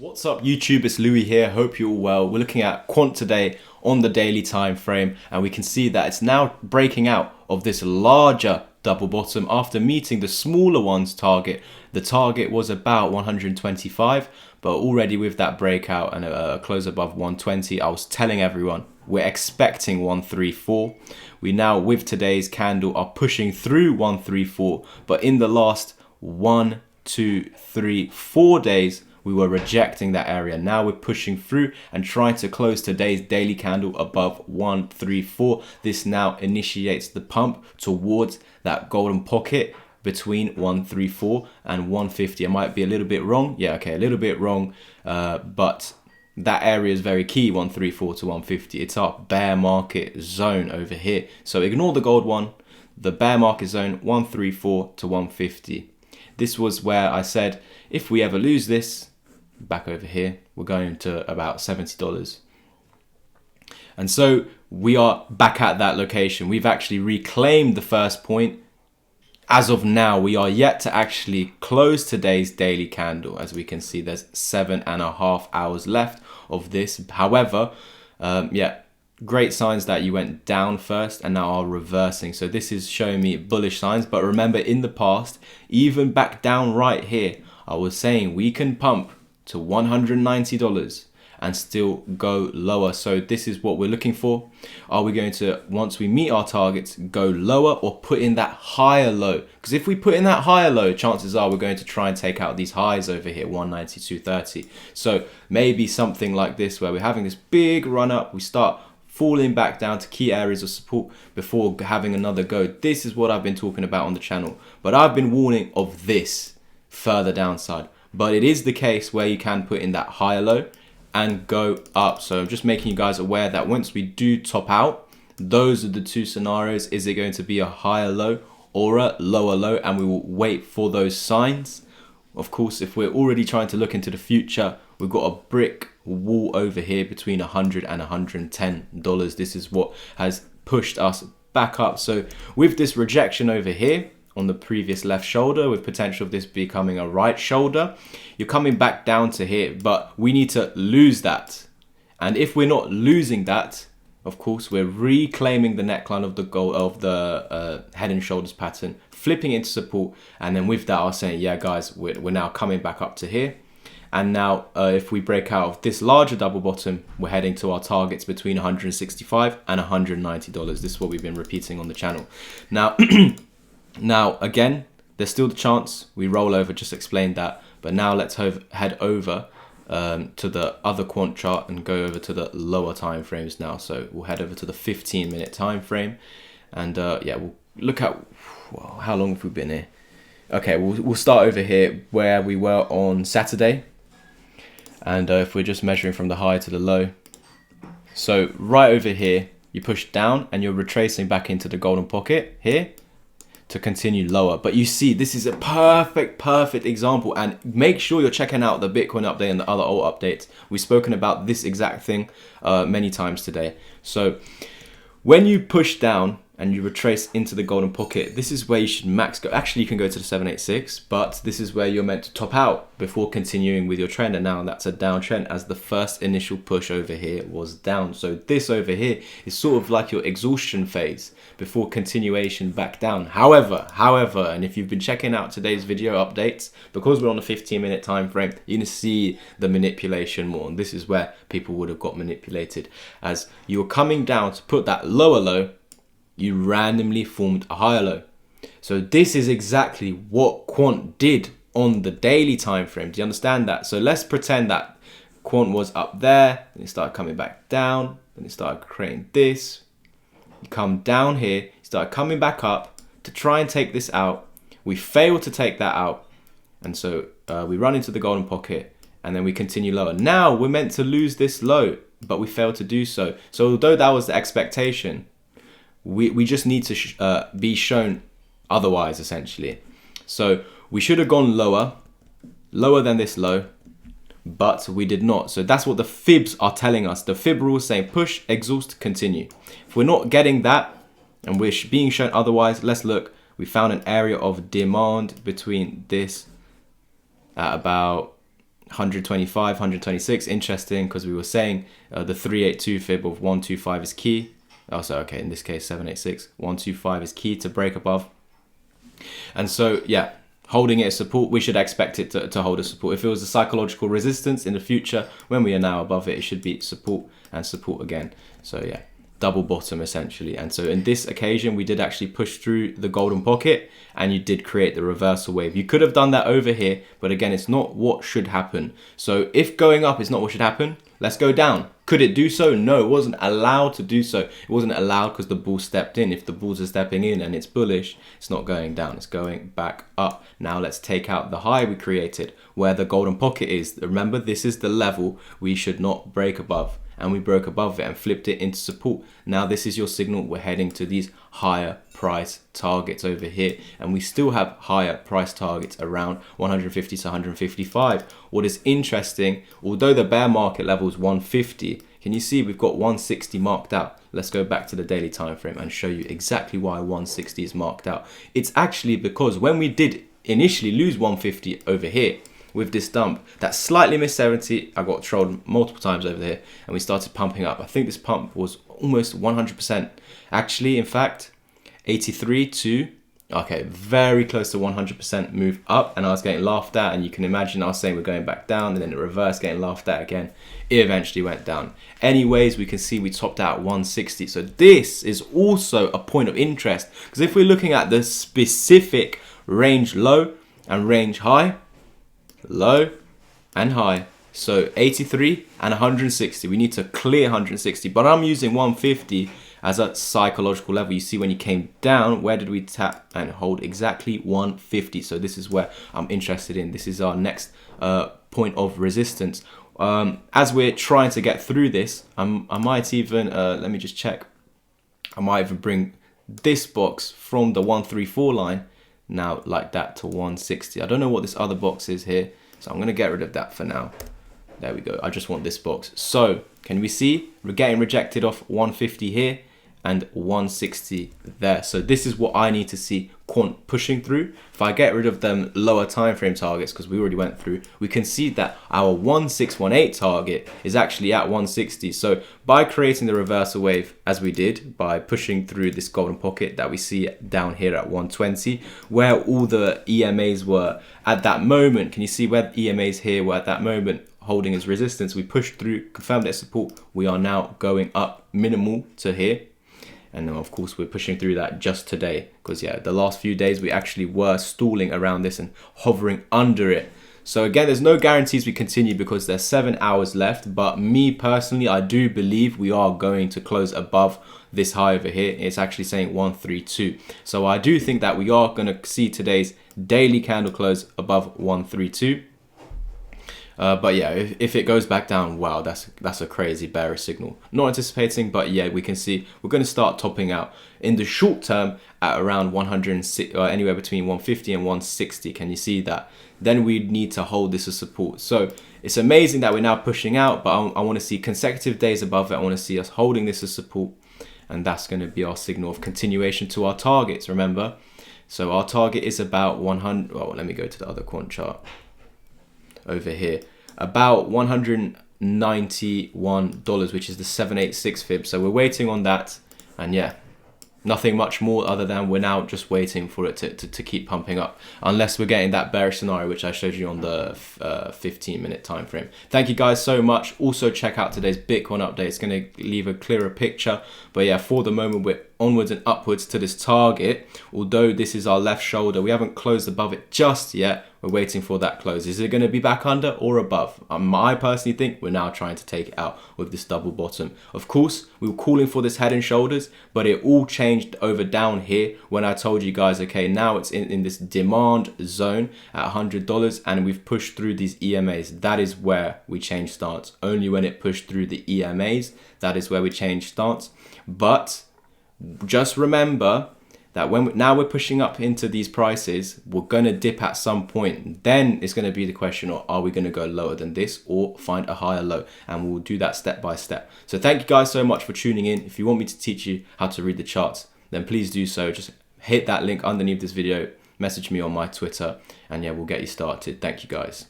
What's up YouTube, it's Louis here, hope you're all well. We're looking at Quant today on the daily time frame, and we can see that it's now breaking out of this larger double bottom after meeting the smaller one's target. The target was about 125, but already with that breakout and a close above 120, I was telling everyone we're expecting 134. We now with today's candle are pushing through 134, but in the last 1, 2, 3, 4 days we were rejecting that area. Now we're pushing through and trying to close today's daily candle above 134. This now initiates the pump towards that golden pocket between 134 and 150. I might be a little bit wrong. Yeah, okay, a little bit wrong. But that area is very key, 134 to 150. It's our bear market zone over here. So ignore the gold one. The bear market zone, 134 to 150. This was where I said, if we ever lose this, back over here, we're going to about $70. And so we are back at that location. We've actually reclaimed the first point. As of now, we are yet to actually close today's daily candle. As we can see, there's 7.5 hours left of this. However, yeah, great signs that you went down first and now are reversing. So this is showing me bullish signs. But remember, in the past, even back down right here, I was saying we can pump to $190 and still go lower. So this is what we're looking for. Are we going to, once we meet our targets, go lower or put in that higher low? Because if we put in that higher low, chances are we're going to try and take out these highs over here, 192.30. So maybe something like this where we're having this big run up, we start falling back down to key areas of support before having another go. This is what I've been talking about on the channel, but I've been warning of this further downside. But it is the case where you can put in that higher low and go up. So I'm just making you guys aware that once we do top out, those are the two scenarios. Is it going to be a higher low or a lower low? And we will wait for those signs. Of course, if we're already trying to look into the future, we've got a brick wall over here between $100 and $110. This is what has pushed us back up. So with this rejection over here on the previous left shoulder, with potential of this becoming a right shoulder, you're coming back down to here, but we need to lose that. And if we're not losing that, of course, we're reclaiming the neckline of the goal of the head and shoulders pattern, flipping into support, and then with that I was saying, yeah guys, we're now coming back up to here. And now if we break out of this larger double bottom, we're heading to our targets between $165 and $190. This is what we've been repeating on the channel. Now, again, there's still the chance we roll over, just explained that. But now let's head over to the other quant chart and go over to the lower time frames now. So we'll head over to the 15-minute time frame. And yeah, we'll look at, well, how long have we been here? Okay, we'll start over here where we were on Saturday. And if we're just measuring from the high to the low. So right over here, you push down and you're retracing back into the golden pocket here to continue lower. But you see, this is a perfect example, and make sure you're checking out the Bitcoin update and the other alt updates. We've spoken about this exact thing many times today. So when you push down and you retrace into the golden pocket, this is where you should max go. Actually, you can go to the 786, but this is where you're meant to top out before continuing with your trend. And now that's a downtrend, as the first initial push over here was down. So this over here is sort of like your exhaustion phase before continuation back down. However, and if you've been checking out today's video updates, because we're on a 15-minute time frame, you're gonna see the manipulation more. And this is where people would have got manipulated, as you're coming down to put that lower low, you randomly formed a higher low. So this is exactly what Quant did on the daily time frame. Do you understand that? So let's pretend that Quant was up there, and it started coming back down, and it started creating this. You come down here, you start coming back up to try and take this out. We fail to take that out, and so we run into the golden pocket, and then we continue lower. Now we're meant to lose this low, but we failed to do so. So although that was the expectation, we just need to be shown otherwise, essentially. So we should have gone lower than this low, but we did not. So that's what the fibs are telling us. The fib rule is saying push, exhaust, continue. If we're not getting that and we're being shown otherwise, let's look. We found an area of demand between this at about 125, 126, interesting, because we were saying the 382 fib of 125 is key. Also, okay, in this case 786, 125 is key to break above. And so yeah, holding it as support, we should expect it to hold a support. If it was a psychological resistance in the future, when we are now above it, it should be support and support again. So yeah, double bottom essentially. And so in this occasion, we did actually push through the golden pocket, and you did create the reversal wave. You could have done that over here, but again, it's not what should happen. So if going up is not what should happen, let's go down. Could it do so? No, it wasn't allowed to do so. It wasn't allowed because the bull stepped in. If the bulls are stepping in and it's bullish, it's not going down, it's going back up. Now let's take out the high we created where the golden pocket is. Remember, this is the level we should not break above, and we broke above it and flipped it into support. Now this is your signal. We're heading to these higher price targets over here, and we still have higher price targets around 150 to 155. What is interesting, although the bear market level is 150, can you see we've got 160 marked out? Let's go back to the daily time frame and show you exactly why 160 is marked out. It's actually because when we did initially lose 150 over here with this dump, that slightly missed 70, I got trolled multiple times over here, and we started pumping up. I think this pump was almost 100%. Actually, in fact, 83 to, okay, very close to 100% move up, and I was getting laughed at, and you can imagine I was saying we're going back down, and then it reversed, getting laughed at again. It eventually went down. Anyways, we can see we topped out at 160. So this is also a point of interest, because if we're looking at the specific range low and range high, low and high, so 83 and 160, we need to clear 160, but I'm using 150 as a psychological level. You see when you came down, where did we tap and hold? Exactly 150. So this is where I'm interested in. This is our next point of resistance. As we're trying to get through this, I might even let me just check, I might even bring this box from the 134 line now like that to 160. I don't know what this other box is here, so I'm going to get rid of that for now. There we go. I just want this box. So can we see we're getting rejected off 150 here and 160 there. So this is what I need to see Quant pushing through. If I get rid of them lower time frame targets, because we already went through, we can see that our 1618 target is actually at 160. So by creating the reversal wave as we did, by pushing through this golden pocket that we see down here at 120, where all the EMAs were at that moment, can you see where the EMAs here were at that moment holding as resistance? We pushed through, confirmed their support. We are now going up minimal to here. And then of course we're pushing through that just today, because yeah, the last few days we actually were stalling around this and hovering under it. So again, there's no guarantees we continue because there's 7 hours left, but me personally, I do believe we are going to close above this high over here. It's actually saying 132. So I do think that we are going to see today's daily candle close above 132. But yeah, if it goes back down, wow, that's a crazy bearish signal. Not anticipating, but yeah, we can see we're going to start topping out in the short term at around 106, or anywhere between 150 and 160. Can you see that? Then we need to hold this as support. So it's amazing that we're now pushing out, but I want to see consecutive days above it. I want to see us holding this as support, and that's going to be our signal of continuation to our targets. Remember, so our target is about 100. Well, let me go to the other quant chart over here, about $191, which is the 786 fib. So we're waiting on that, and yeah, nothing much more other than we're now just waiting for it to keep pumping up, unless we're getting that bearish scenario which I showed you on the 15-minute time frame. Thank you guys so much. Also check out today's Bitcoin update. It's going to leave a clearer picture, but yeah, for the moment we're onwards and upwards to this target. Although this is our left shoulder, we haven't closed above it just yet. We're waiting for that close. Is it going to be back under or above? I personally think we're now trying to take it out with this double bottom. Of course, we were calling for this head and shoulders, but it all changed over down here when I told you guys, okay, now it's in this demand zone at $100, and we've pushed through these EMAs. That is where we change stance. Only when it pushed through the EMAs, that is where we change stance. But just remember that now we're pushing up into these prices, we're going to dip at some point. Then it's going to be the question of, are we going to go lower than this or find a higher low? And we'll do that step by step. So thank you guys so much for tuning in. If you want me to teach you how to read the charts, then please do so. Just hit that link underneath this video, message me on my Twitter, and yeah, we'll get you started. Thank you guys.